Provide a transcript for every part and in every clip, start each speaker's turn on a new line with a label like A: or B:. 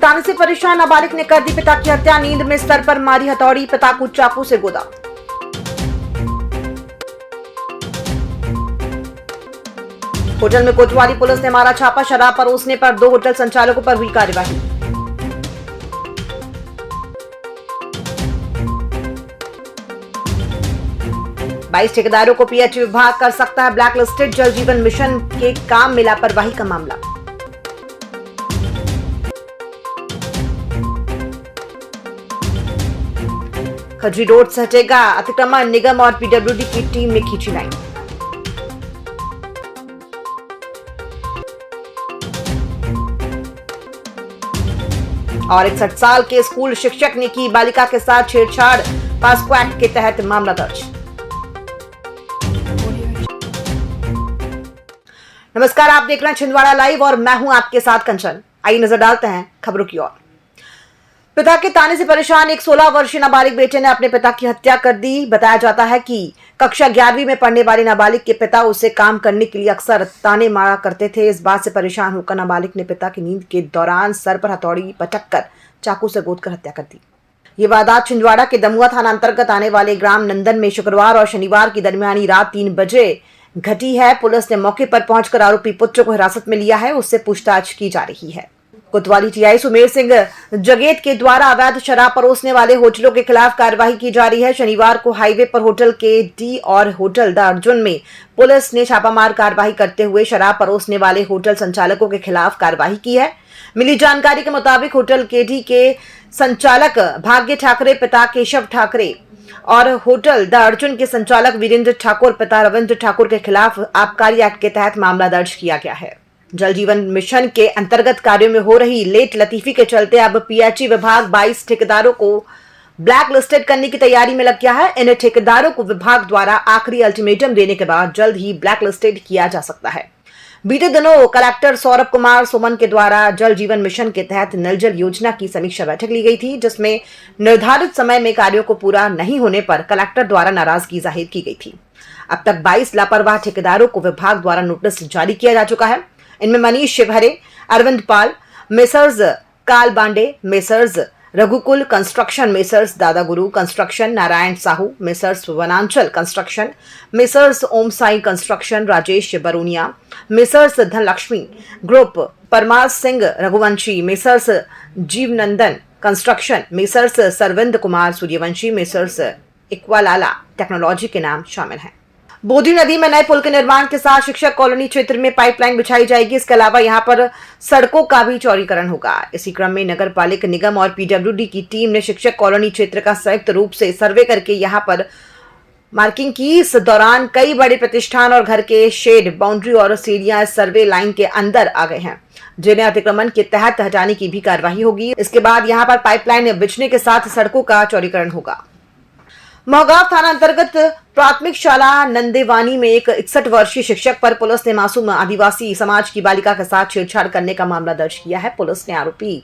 A: ताने से परेशान नाबालिग ने कर दी पिता की हत्या। नींद में सर पर मारी हथौड़ी, पिता को चाकू से गोदा। होटल में कोतवाली, पुलिस ने मारा छापा। शराब परोसने पर 2 होटल संचालकों पर हुई कार्यवाही। बाईस ठेकेदारों को पीएचई विभाग कर सकता है ब्लैक लिस्टेड। जल जीवन मिशन के काम में लापरवाही का मामला। खजरी रोड से हटेगा अतिक्रमण, निगम और पीडब्ल्यूडी की टीम ने खींची लाइन। और 61 साल के स्कूल शिक्षक ने की बालिका के साथ छेड़छाड़, पास्को एक्ट के तहत मामला दर्ज। नमस्कार, आप देख रहे हैं छिंदवाड़ा लाइव और मैं हूं आपके साथ कंचन। आइए नजर डालते हैं खबरों की ओर। पिता के ताने से परेशान एक 16 वर्षीय नाबालिग बेटे ने अपने पिता की हत्या कर दी। बताया जाता है कि कक्षा 11वीं में पढ़ने वाले नाबालिग के पिता उसे काम करने के लिए अक्सर ताने मारा करते थे। इस बात से परेशान होकर नाबालिग ने पिता की नींद के दौरान सर पर हथौड़ी पटककर चाकू से गोदकर हत्या कर दी। ये वारदात छिंदवाड़ा के दमुआ थाना अंतर्गत आने वाले ग्राम नंदन में शुक्रवार और शनिवार की दरमियानी रात 3 बजे घटी है। पुलिस ने मौके पर पहुंचकर आरोपी पुत्र को हिरासत में लिया है। उससे पूछताछ की जा रही है। कोतवाली टीआई सुमेर सिंह जगेत के द्वारा अवैध शराब परोसने वाले होटलों के खिलाफ कार्रवाई की जा रही है। शनिवार को हाईवे पर होटल के डी और होटल द अर्जुन में पुलिस ने छापामार कार्रवाई करते हुए शराब परोसने वाले होटल संचालकों के खिलाफ कार्रवाई की है। मिली जानकारी के मुताबिक होटल के डी के संचालक भाग्य ठाकरे पिता केशव ठाकरे और होटल द अर्जुन के संचालक वीरेंद्र ठाकुर पिता रविंद्र ठाकुर के खिलाफ आबकारी एक्ट के तहत मामला दर्ज किया गया है। जल जीवन मिशन के अंतर्गत कार्यों में हो रही लेट लतीफी के चलते अब पीएचई विभाग 22 ठेकेदारों को ब्लैक लिस्टेड करने की तैयारी में लग गया है। इन ठेकेदारों को विभाग द्वारा आखिरी अल्टीमेटम देने के बाद जल्द ही ब्लैक लिस्टेड किया जा सकता है। बीते दिनों कलेक्टर सौरभ कुमार सुमन के द्वारा जल जीवन मिशन के तहत नल जल योजना की समीक्षा बैठक ली गई थी, जिसमें निर्धारित समय में कार्यों को पूरा नहीं होने पर कलेक्टर द्वारा नाराजगी जाहिर की गई थी। अब तक 22 लापरवाह ठेकेदारों को विभाग द्वारा नोटिस जारी किया जा चुका है। इनमें Manish Shivhare, Arvind Pal, messrs Kal Bande, messrs Raghukul construction, messrs Dadaguru construction, Narayan Sahu, messrs Vananchal construction, messrs Om Sai construction, Rajesh Baroniya, messrs Dhanlaxmi group, Parmar Singh Raghuvanshi, messrs Jeevanandan construction, messrs Sarvind Kumar Suryavanshi, messrs इक्वालाला टेक्नोलॉजी के नाम शामिल हैं। बोधी नदी में नए पुल के निर्माण के साथ शिक्षक कॉलोनी क्षेत्र में पाइपलाइन बिछाई जाएगी। इसके अलावा यहां पर सड़कों का भी चौड़ीकरण होगा। इसी क्रम में नगर पालिका निगम और पीडब्ल्यूडी की टीम ने शिक्षक कॉलोनी क्षेत्र का संयुक्त रूप से सर्वे करके यहां पर मार्किंग की। इस दौरान कई बड़े प्रतिष्ठान और घर के शेड, बाउंड्री और सीढ़ियां इस सर्वे लाइन के अंदर आ गए हैं, जिन्हें अतिक्रमण के तहत हटाने की भी कार्रवाई होगी। इसके बाद यहां पर पाइपलाइन बिछने के साथ सड़कों का चौड़ीकरण होगा। मोहगांव थाना अंतर्गत प्राथमिक शाला नंदेवानी में एक 61 वर्षीय शिक्षक पर पुलिस ने मासूम आदिवासी समाज की बालिका के साथ छेड़छाड़ करने का मामला दर्ज किया है। पुलिस ने आरोपी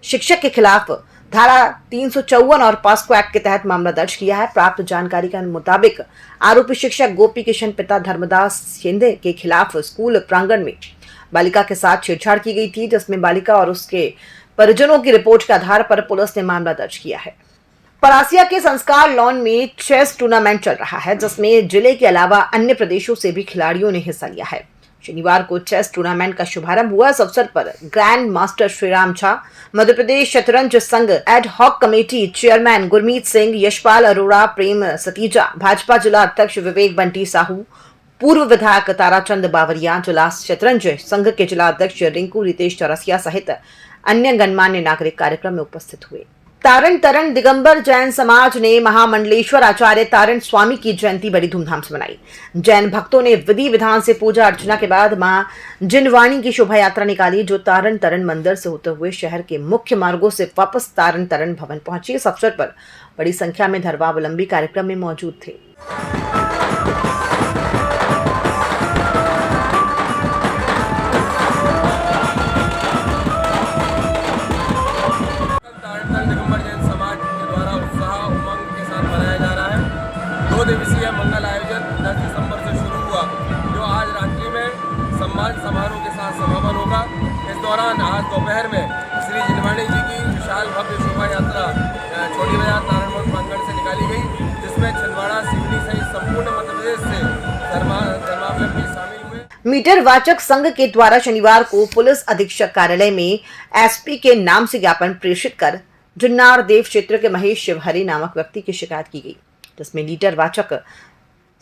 A: शिक्षक के खिलाफ धारा 354 और पास्को एक्ट के तहत मामला दर्ज किया है। प्राप्त जानकारी के मुताबिक आरोपी शिक्षक गोपी किशन पिता धर्मदास शिंदे के खिलाफ स्कूल प्रांगण में बालिका के साथ छेड़छाड़ की गई थी, जिसमें बालिका और उसके परिजनों की रिपोर्ट के आधार पर पुलिस ने मामला दर्ज किया है। परासिया के संस्कार लॉन में चेस टूर्नामेंट चल रहा है, जिसमें जिले के अलावा अन्य प्रदेशों से भी खिलाड़ियों ने हिस्सा लिया है। शनिवार को चेस टूर्नामेंट का शुभारंभ हुआ। इस अवसर पर ग्रैंड मास्टर श्रीराम झा, मध्य प्रदेश शतरंज संघ ad hoc committee chairman Gurmeet Singh, Yashpal Arora, Prem Sateeja, Bhajpa जिला अध्यक्ष विवेक बंटी साहू, पूर्व विधायक ताराचंद बावरिया, जिला शतरंज संघ के जिला अध्यक्ष रिंकू रितेश चौरसिया सहित अन्य गणमान्य नागरिक कार्यक्रम में उपस्थित हुए। तारण तरण दिगंबर जैन समाज ने महामंडलेश्वर आचार्य तारण स्वामी की जयंती बड़ी धूमधाम से मनाई। जैन भक्तों ने विधि विधान से पूजा अर्चना के बाद मां जिनवाणी की शोभा यात्रा निकाली, जो तारण तरण मंदिर से होते हुए शहर के मुख्य मार्गों से वापस तारण तरण भवन पहुंची। इस अवसर पर बड़ी संख्या में धर्मावलंबी कार्यक्रम में मौजूद थे।
B: दिवसीय मंगल आयोजन 10 दिसंबर से शुरू हुआ, जो आज रात्रि में सम्मान समारोह के साथ समापन होगा। इस दौरान आज दोपहर में श्री जिनवाणी जी की
A: मीटर वाचक संघ के द्वारा शनिवार को पुलिस अधीक्षक कार्यालय में एसपी के नाम से ज्ञापन प्रेषित कर जुन्नार देव क्षेत्र के महेश शिवहरे नामक व्यक्ति की शिकायत की गई, जिसमें मीटर वाचक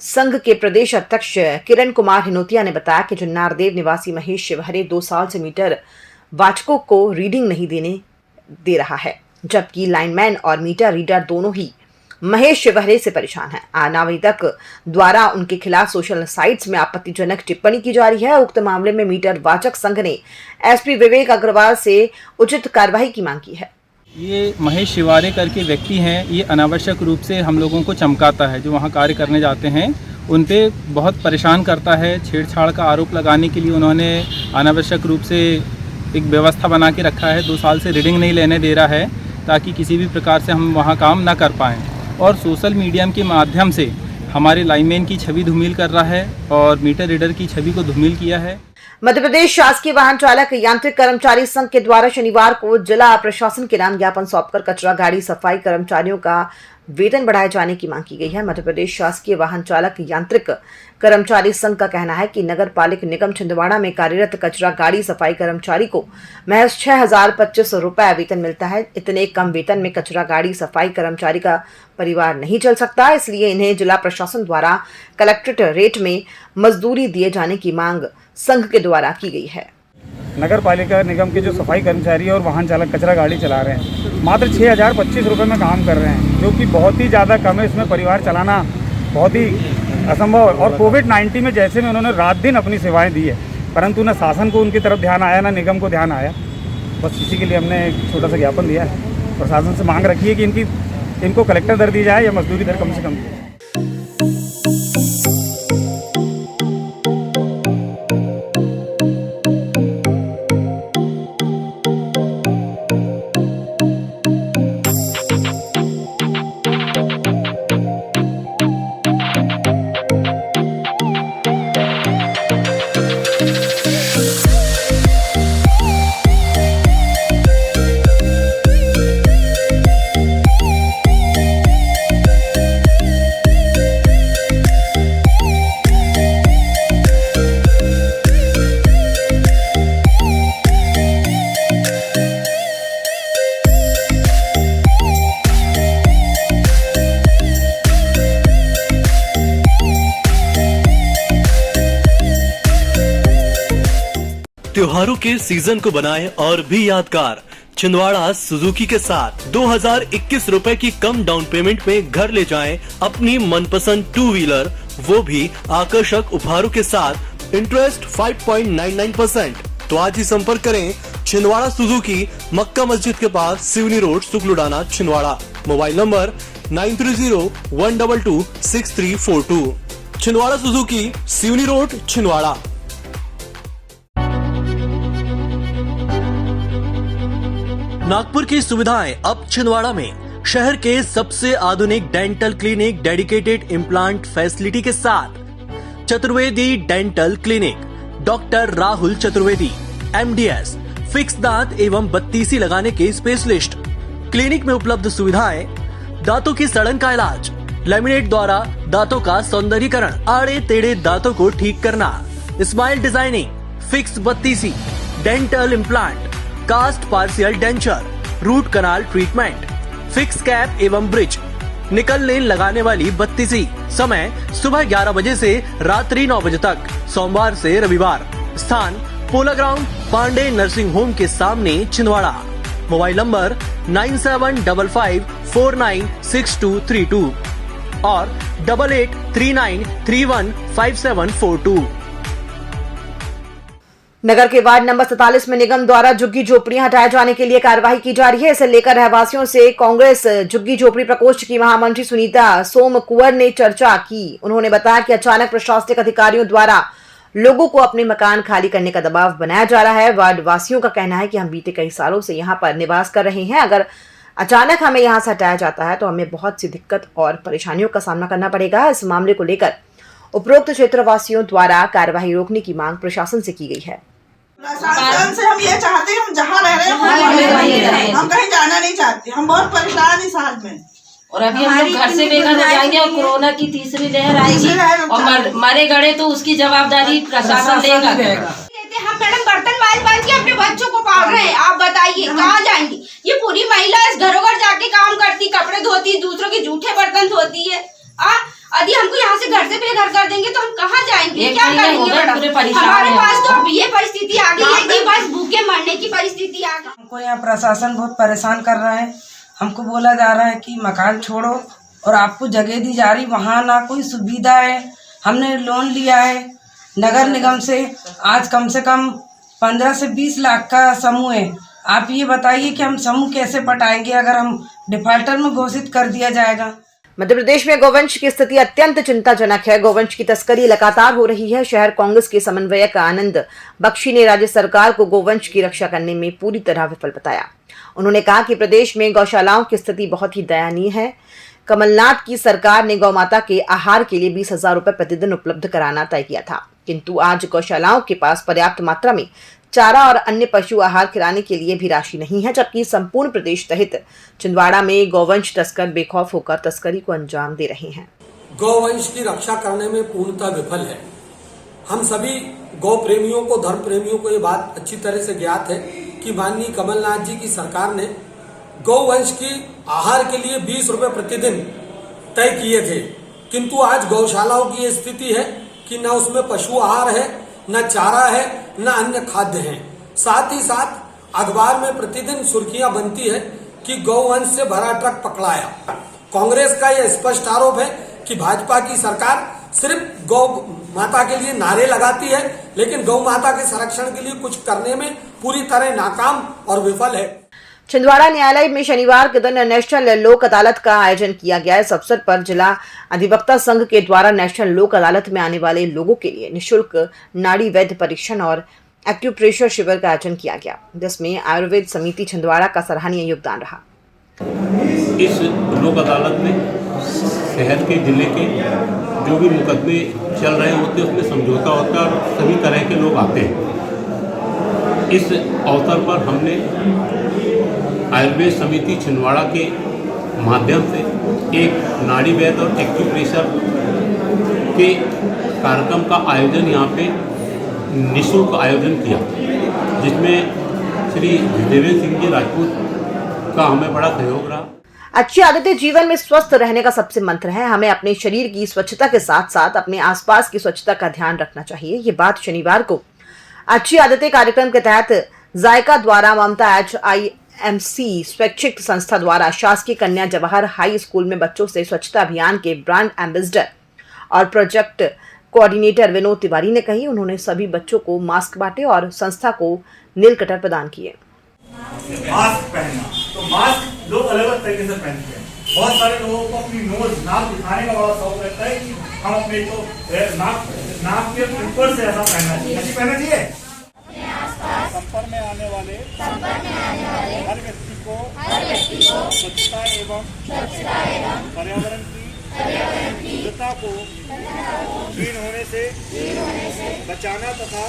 A: संघ के प्रदेश अध्यक्ष किरण कुमार हिनोतिया ने बताया कि जुन्नार देव निवासी महेश शिवहरे 2 साल से मीटर वाचकों को रीडिंग नहीं दे रहा है, जबकि लाइनमैन और मीटर रीडर दोनों ही महेश शिवहरे से परेशान है। आवेदक द्वारा उनके खिलाफ सोशल साइट्स में आपत्तिजनक टिप्पणी की जा रही है। उक्त मामले में मीटर वाचक संघ ने एसपी विवेक अग्रवाल से उचित कार्रवाई की मांग की है।
C: ये महेश शिवहरे करके व्यक्ति हैं, ये अनावश्यक रूप से हम लोगों को चमकाता है। जो वहाँ कार्य करने जाते हैं उन पे बहुत परेशान करता है। छेड़छाड़ का आरोप लगाने के लिए उन्होंने अनावश्यक रूप से एक व्यवस्था बना के रखा है। 2 साल से रीडिंग नहीं लेने दे रहा है ताकि किसी भी प्रकार से हम वहाँ काम ना कर पाएँ, और सोशल मीडिया के माध्यम से हमारे लाइनमैन की छवि धूमिल कर रहा है और मीटर रीडर की छवि को धूमिल किया है।
A: मध्य प्रदेश शासकीय वाहन चालक यांत्रिक कर्मचारी संघ के द्वारा शनिवार को जिला प्रशासन के नाम ज्ञापन सौंपकर कचरा गाड़ी सफाई कर्मचारियों का वेतन बढ़ाए जाने की मांग की गई है। मध्य प्रदेश शासकीय वाहन चालक यांत्रिक कर्मचारी संघ का कहना है कि नगर पालिक निगम छिंदवाड़ा में कार्यरत कचरा गाड़ी सफाई कर्मचारी को महज 6,025 रुपए वेतन मिलता है। इतने कम वेतन में कचरा गाड़ी सफाई कर्मचारी का परिवार नहीं चल सकता, इसलिए इन्हें जिला प्रशासन द्वारा कलेक्ट्रेट रेट में मजदूरी दिए जाने की मांग संघ के द्वारा की गई है।
D: नगर पालिका निगम के जो सफाई कर्मचारी और वाहन चालक कचरा गाड़ी चला रहे हैं, मात्र 6,025 रुपये में काम कर रहे हैं, जो कि बहुत ही ज़्यादा कम है। इसमें परिवार चलाना बहुत ही असंभव है। और कोविड-19 में जैसे में उन्होंने रात दिन अपनी सेवाएं दी है, परंतु न शासन को उनकी तरफ ध्यान आया, न निगम को ध्यान आया। बस इसी के लिए हमने एक छोटा सा ज्ञापन दिया है। प्रशासन से मांग रखी है कि इनको कलेक्टर दर दी जाए या मजदूरी दर कम से कम दी जाए।
E: त्योहारों के सीजन को बनाए और भी यादगार। छिंदवाड़ा सुजुकी के साथ 2021 रुपए की कम डाउन पेमेंट में घर ले जाएं अपनी मनपसंद 2 व्हीलर, वो भी आकर्षक उपहारों के साथ। इंटरेस्ट 5.99%। तो आज ही संपर्क करें छिंदवाड़ा सुजुकी, मक्का मस्जिद के पास, Seoni road, Sukludana, Chhindwara. Mobile number 9301226342। Chhindwara Suzuki, Seoni road, Chhindwara. Nagpur की सुविधाएं अब छिंदवाड़ा में। शहर के सबसे आधुनिक dental clinic, dedicated implant facility के साथ। Chaturvedi dental clinic, doctor Rahul Chaturvedi, MDS, fix दांत एवं बत्तीसी लगाने के स्पेशलिस्ट। क्लिनिक में उपलब्ध सुविधाएं: दांतों की सड़न का इलाज, लैमिनेट द्वारा दांतों का सौंदर्यीकरण, आड़े टेढ़े दांतों को ठीक करना, स्माइल डिजाइनिंग, फिक्स बत्तीसी, dental implant, cast partial denture, root canal treatment, fix cap एवं ब्रिज, निकल लेन लगाने वाली बत्तीसी। समय सुबह 11 बजे से रात्रि 9 बजे तक, सोमवार से रविवार। स्थान पोला ग्राउंड, पांडे नर्सिंग होम के सामने, छिंदवाड़ा। मोबाइल नंबर 9755496232 और 8839315742।
A: नगर के वार्ड नंबर 47 में निगम द्वारा झुग्गी झोपड़ियां हटाए जाने के लिए कार्यवाही की जा रही है। इसे लेकर रहवासियों से कांग्रेस झुग्गी झोपड़ी प्रकोष्ठ की महामंत्री सुनीता सोम कुंवर ने चर्चा की। उन्होंने बताया कि अचानक प्रशासनिक अधिकारियों द्वारा लोगों को अपने मकान खाली करने का दबाव बनाया जा रहा है। वार्ड वासियों का कहना है कि हम बीते कई सालों से यहाँ पर निवास कर रहे हैं, अगर अचानक हमें यहाँ से हटाया जाता है तो हमें बहुत सी दिक्कत और परेशानियों का सामना करना पड़ेगा। इस मामले को लेकर उपरोक्त क्षेत्रवासियों द्वारा कार्यवाही रोकने की मांग प्रशासन से की गई है।
F: प्रशासन से हम ये चाहते हैं, हम जहाँ रह रहे हैं हम कहीं जाना नहीं चाहते। हम बहुत परेशान इस हाल में।
G: और अभी हम लोग घर से बेघर हो जाएंगे और कोरोना की तीसरी लहर आएगी और मरे गड़े तो उसकी जवाबदारी प्रशासन लेगा।
F: हम मैडम बर्तन बाल के अपने बच्चों को पाल रहे हैं, आप बताइए कहाँ जाएंगे? ये पूरी महिला इस घरों घर जाके काम करती, कपड़े धोती, दूसरों के जूठे बर्तन धोती है। यदि हमको यहाँ से घर से बेघर कर देंगे तो हम कहाँ जाएंगे, क्या करेंगे मैडम? हमारे पास तो ये परिस्थिति आ गई है कि बस भूखे मरने की परिस्थिति आ गई।
H: हमको यहाँ प्रशासन बहुत परेशान कर रहा है। हमको बोला जा रहा है कि मकान छोड़ो और आपको जगह दी जा रही, वहाँ ना कोई सुविधा है। हमने लोन लिया है नगर निगम से, आज कम से कम 15 से 20 लाख का समूह है। आप ये बताइए कि हम समूह कैसे पटाएंगे अगर हम डिफाल्टर में घोषित कर दिया जाएगा।
A: मध्य प्रदेश में गौवंश की स्थिति अत्यंत चिंताजनक है। गौवंश की तस्करी लगातार हो रही है। शहर कांग्रेस के समन्वयक आनंद बख्शी ने राज्य सरकार को गौवंश की रक्षा करने में पूरी तरह विफल बताया। उन्होंने कहा कि प्रदेश में गौशालाओं की स्थिति बहुत ही दयनीय है। कमलनाथ की सरकार ने गौ माता के आहार के लिए 20,000 रुपए प्रतिदिन उपलब्ध कराना तय किया था, किंतु आज गौशालाओं के पास पर्याप्त मात्रा में चारा और अन्य पशु आहार खिलाने के लिए भी राशि नहीं है, जबकि संपूर्ण प्रदेश सहित छिंदवाड़ा में गौवंश तस्कर बेखौफ होकर तस्करी को अंजाम दे रहे हैं।
I: गौवंश की रक्षा करने में पूर्णतः विफल है। हम सभी गौ प्रेमियों को, धर्म प्रेमियों को ये बात अच्छी तरह से ज्ञात है कि माननीय कमलनाथ जी की सरकार ने गौवंश की आहार के लिए 20 रुपए प्रतिदिन तय किए थे, किंतु आज गौशालाओं की ये स्थिति है कि न उसमें पशु आहार है, न चारा है, न अन्य खाद्य हैं। साथ ही साथ अखबार में प्रतिदिन सुर्खियां बनती है कि गौवंश से भरा ट्रक पकड़ाया। कांग्रेस का यह स्पष्ट आरोप है कि भाजपा की सरकार सिर्फ गौ माता के लिए नारे लगाती है, लेकिन गौ माता के संरक्षण के लिए कुछ करने में पूरी तरह नाकाम और विफल है।
A: छिंदवाड़ा न्यायालय में शनिवार के दिन नेशनल लोक अदालत का आयोजन किया गया। इस अवसर पर जिला अधिवक्ता संघ के द्वारा नेशनल लोक अदालत में आने वाले लोगों के लिए निःशुल्क नाड़ी वैद्य परीक्षण और एक्यूप्रेशर शिविर का आयोजन किया गया, जिसमें आयुर्वेद समिति छिंदवाड़ा का सराहनीय योगदान रहा।
J: इस लोक अदालत में शहर के, जिले के जो भी मुकदमे चल रहे होते हैं उसमें समझौता होता है और सभी तरह के लोग आते हैं। इस अवसर पर हमने आयुर्वेद समिति छिंदवाड़ा के माध्यम से एक नाड़ी वैद्य और एक्यूप्रेशर के कार्यक्रम का आयोजन यहाँ पे निःशुल्क आयोजन किया, जिसमें श्री देवेंद्र सिंह जी राजपूत का हमें बड़ा सहयोग रहा।
A: अच्छी आदतें जीवन में स्वस्थ रहने का सबसे मंत्र है। हमें अपने शरीर की स्वच्छता के साथ साथ अपने आसपास की स्वच्छता का ध्यान रखना चाहिए। ये बात शनिवार को अच्छी आदतें कार्यक्रम के तहत जायका द्वारा ममता HIMC स्वैच्छिक संस्था द्वारा शासकीय कन्या जवाहर हाई स्कूल में बच्चों से स्वच्छता अभियान के ब्रांड एम्बेसडर और प्रोजेक्ट कोऑर्डिनेटर विनोद तिवारी ने कही। उन्होंने सभी बच्चों को मास्क बांटे और संस्था को नील कटर प्रदान किए।
D: मास्क पहनना, तो मास्क लोग अलग अलग तरीके से पहनते हैं। बहुत सारे लोगों को अपनी नोज, नाक दिखाने का बड़ा शौक रहता है कि हम अपने तो नाक के ऊपर से ऐसा पहनना चाहिए, ऐसी पहनना चाहिए। संपर्क में आने वाले हर व्यक्ति को स्वच्छता एवं पर्यावरण की शुद्धता को क्षीण होने से बचाना तथा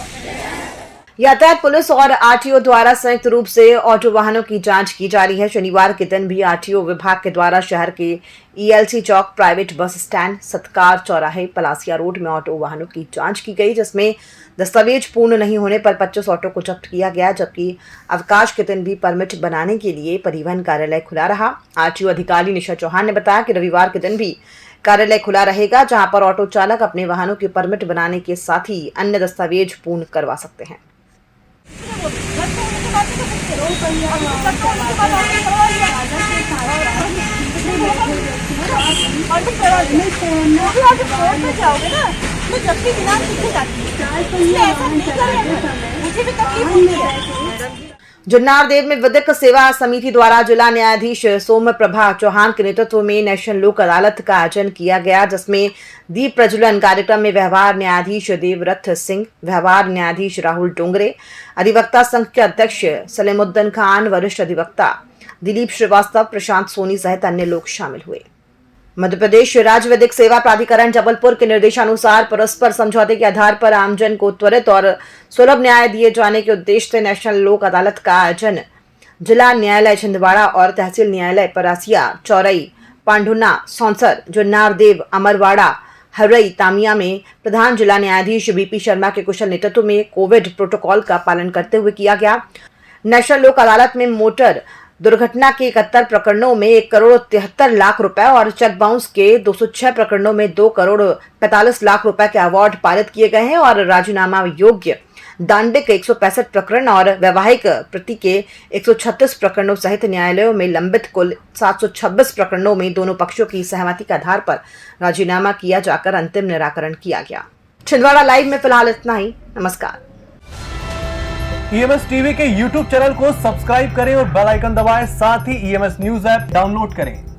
A: यातायात पुलिस और आरटीओ द्वारा संयुक्त रूप से ऑटो वाहनों की जांच की जा रही है। शनिवार के दिन भी आरटीओ विभाग के द्वारा शहर के ELC चौक, प्राइवेट बस स्टैंड, सत्कार चौराहे, पलासिया रोड में ऑटो वाहनों की जांच की गई, जिसमें दस्तावेज पूर्ण नहीं होने पर 25 ऑटो को जब्त किया गया, जबकि अवकाश के दिन भी परमिट बनाने के लिए परिवहन कार्यालय खुला रहा। आरटीओ अधिकारी निशा चौहान ने बताया कि रविवार के दिन भी कार्यालय खुला रहेगा, जहां पर ऑटो चालक अपने वाहनों के परमिट बनाने के साथ ही अन्य दस्तावेज पूर्ण करवा सकते हैं। जुन्नार देव में विधिक सेवा समिति द्वारा जिला न्यायाधीश सोम प्रभा चौहान के नेतृत्व में नेशनल लोक अदालत का आयोजन किया गया, जिसमें दीप प्रज्वलन कार्यक्रम में व्यवहार न्यायाधीश देवरथ सिंह, व्यवहार न्यायाधीश राहुल डोंगरे, अधिवक्ता संघ के अध्यक्ष सलीमुद्दीन खान, वरिष्ठ अधिवक्ता दिलीप श्रीवास्तव, प्रशांत सोनी सहित अन्य लोग शामिल हुए। मध्य प्रदेश राज्य विधिक सेवा प्राधिकरण जबलपुर के निर्देशानुसार परस्पर समझौते के आधार पर आमजन को त्वरित और सुलभ न्याय दिए जाने के उद्देश्य से नेशनल लोक अदालत का आयोजन जिला न्यायालय छिंदवाड़ा और तहसील न्यायालय परासिया चौरई पांडुना सौंसर, जो नारदेव, अमरवाड़ा, हरई, तामिया में प्रधान जिला न्यायाधीश बीपी शर्मा के कुशल नेतृत्व में कोविड प्रोटोकॉल का पालन करते हुए किया गया। नेशनल लोक अदालत में मोटर दुर्घटना के 71 प्रकरणों में 1,73,00,000 रुपए और चेक बाउंस के 206 प्रकरणों में 2,45,00,000 रुपए के अवार्ड पारित किए गए हैं और राजीनामा योग्य दांडिक 165 प्रकरण और वैवाहिक प्रति के 136 प्रकरणों सहित न्यायालयों में लंबित कुल 726 प्रकरणों में दोनों पक्षों की सहमति के आधार पर राजीनामा किया जाकर अंतिम निराकरण किया गया। छिंदवाड़ा लाइव में फिलहाल इतना ही। नमस्कार।
K: ईएमएस टीवी के यूट्यूब चैनल को सब्सक्राइब करें और बेल आइकन दबाएं, साथ ही ईएमएस न्यूज ऐप डाउनलोड करें।